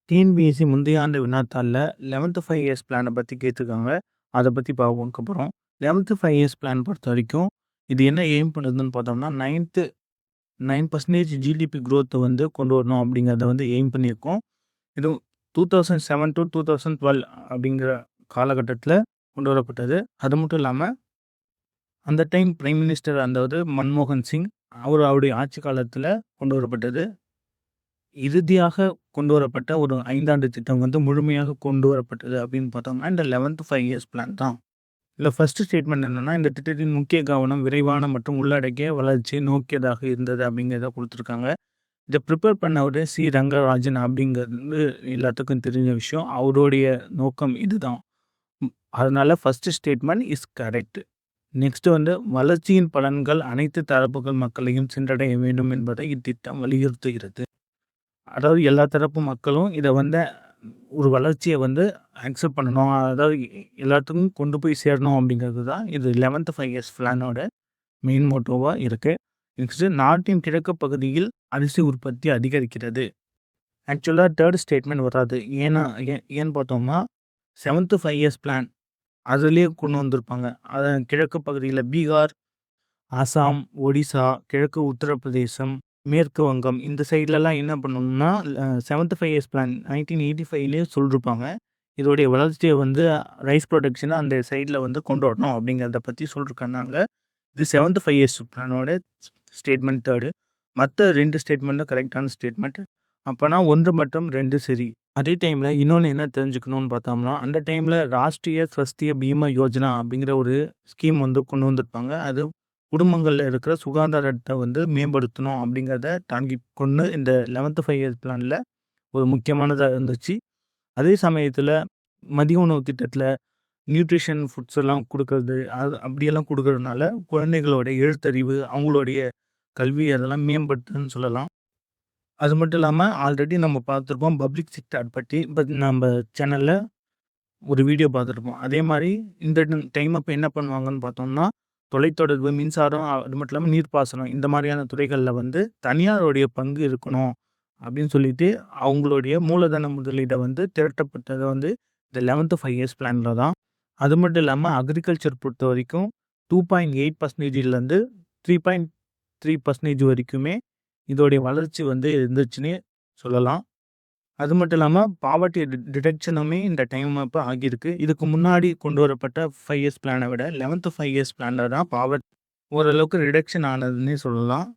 TNPSC முந்தைய ஆண்டு வினாத்தாள்ல 11த் 5 years பிளான பத்தி கேட்டிருக்காங்க. அத பத்தி பார்க்க போறோம். 11த் 5 இயர்ஸ் பிளான் பொறுத்தவரைக்கும், இது என்ன எய்ம் பண்ணுதுன்னு பார்த்தோம்னா, 9% ஜிடிபி குரோத் வந்து கொண்டு வரணும் அப்படிங்கிறத வந்து எய்ம் பண்ணியிருக்கோம். இது 2007 டூ 2012 அப்படிங்கிற காலகட்டத்தில கொண்டு வரப்பட்டது. அது மட்டும் இல்லாம, அந்த டைம் பிரைம் மினிஸ்டர் அதாவது மன்மோகன் சிங் அவருடைய ஆட்சி காலத்தில கொண்டு வரப்பட்டது. இறுதியாக கொண்டு வரப்பட்ட ஒரு 5 ஆண்டு திட்டம் வந்து முழுமையாக கொண்டு வரப்பட்டது அப்படின்னு பார்த்தோம்னா, இந்த 11த் 5 இயர்ஸ் பிளான் தான். இதுல ஃபர்ஸ்ட் ஸ்டேட்மெண்ட் என்னன்னா, இந்த திட்டத்தின் முக்கிய கவனம் விரைவான மற்றும் உள்ளடக்கிய வளர்ச்சியை நோக்கியதாக இருந்தது அப்படிங்கிறத குடுத்துருக்காங்க. இத ப்ரிப்பேர் பண்ணவரு சி. ரங்கராஜன் அப்படிங்கிறது வந்து எல்லாத்துக்கும் தெரிஞ்ச விஷயம். அவருடைய நோக்கம் இதுதான். அதனால first statement is correct. Next வந்து வளர்ச்சியின் பலன்கள் அனைத்து தரப்புகள் மக்களையும் சென்றடைய வேண்டும் என்பதை இத்திட்டம் வலியுறுத்துகிறது. அதாவது எல்லா தரப்பு மக்களும் இத வந்து ஒரு வளர்ச்சிய வந்து அக்செப்ட் பண்ணணும். அதாவது எல்லாத்துக்கும் கொண்டு போய் சேரணும் அப்படிங்கிறது தான் இது 11த் 5 இயர்ஸ் பிளானோட மெயின் மோட்டோவா இருக்கு. நெக்ஸ்ட் நாட்டின் கிழக்கு பகுதியில் அரிசி உற்பத்தி அதிகரிக்கிறது. ஆக்சுவலா 3 ஸ்டேட்மெண்ட் வராது. ஏன்னு பார்த்தோம்னா 7த் 5 இயர்ஸ் பிளான் அதிலேயே கொண்டு வந்திருப்பாங்க. கிழக்கு பகுதியில பீகார், அசாம், ஒடிசா, கிழக்கு உத்தரப்பிரதேசம், மேற்கு வங்கம் இந்த சைட்லலாம் என்ன பண்ணணும்னா 7த் 5 இயர்ஸ் பிளான் 1985லேயே சொல்லியிருப்பாங்க. இதோடைய வளர்ச்சியை வந்து ரைஸ் ப்ரொடக்ஷனை அந்த சைடில் வந்து கொண்டு வரணும் அப்படிங்கிறத பற்றி சொல்லியிருக்காங்க. இது 7த் 5 இயர்ஸ் பிளானோட ஸ்டேட்மெண்ட் 3. மற்ற 2 ஸ்டேட்மெண்ட்டும் கரெக்டான ஸ்டேட்மெண்ட். அப்போனா 1 மற்றும் 2 சரி. அதே டைமில் இன்னொன்று என்ன தெரிஞ்சுக்கணும்னு பார்த்தோம்னா, அந்த டைமில் ராஷ்ட்ரிய ஸ்வஸ்திய பீமா யோஜனா அப்படிங்கிற ஒரு ஸ்கீம் வந்து கொண்டு வந்திருப்பாங்க. அது குடும்பங்களில் இருக்கிற சுகாதாரத்தை வந்து மேம்படுத்தணும் அப்படிங்கிறத தாங்கி கொண்டு இந்த 11த் 5 இயர்ஸ் பிளானில் ஒரு முக்கியமானதாக இருந்துச்சு. அதே சமயத்தில் மதிய உணவு திட்டத்தில் நியூட்ரிஷன் ஃபுட்ஸ் எல்லாம் கொடுக்கறது அப்படியெல்லாம் கொடுக்கறதுனால குழந்தைகளோட எழுத்தறிவு, அவங்களுடைய கல்வி அதெல்லாம் மேம்படுத்துன்னு சொல்லலாம். அது மட்டும் இல்லாமல் ஆல்ரெடி நம்ம பார்த்துருப்போம் பப்ளிக் செக்டார் பற்றி நம்ம சேனலில் ஒரு வீடியோ பார்த்துருப்போம். அதே மாதிரி இந்த டைம் அப்போ என்ன பண்ணுவாங்கன்னு பார்த்தோம்னா, தொலைத்தொடர்பு, மின்சாரம், அது மட்டும் இல்லாமல் நீர்ப்பாசனம் இந்த மாதிரியான துறைகளில் வந்து தனியாருடைய பங்கு இருக்கணும் அப்படின்னு சொல்லிட்டு அவங்களுடைய மூலதன முதலீடை வந்து திரட்டப்பட்டதை வந்து இந்த 11த் 5 இயர்ஸ் பிளானில் தான். அது மட்டும் இல்லாமல் அக்ரிகல்ச்சர் பொறுத்த வரைக்கும் 2.8%லேருந்து 3.3% வரைக்குமே இதோடைய வளர்ச்சி வந்து இருந்துச்சுன்னே சொல்லலாம். அது மட்டும் இல்லாமல் பாவர்ட்டி டிடெக்ஷனுமே இந்த டைம் அப்போ ஆகியிருக்கு. இதுக்கு முன்னாடி கொண்டு வரப்பட்ட 5 இயர்ஸ் பிளானை விட 11த் 5 இயர்ஸ் பிளானில் தான் ஓரளவுக்கு ரிடக்ஷன் ஆனதுன்னே சொல்லலாம்.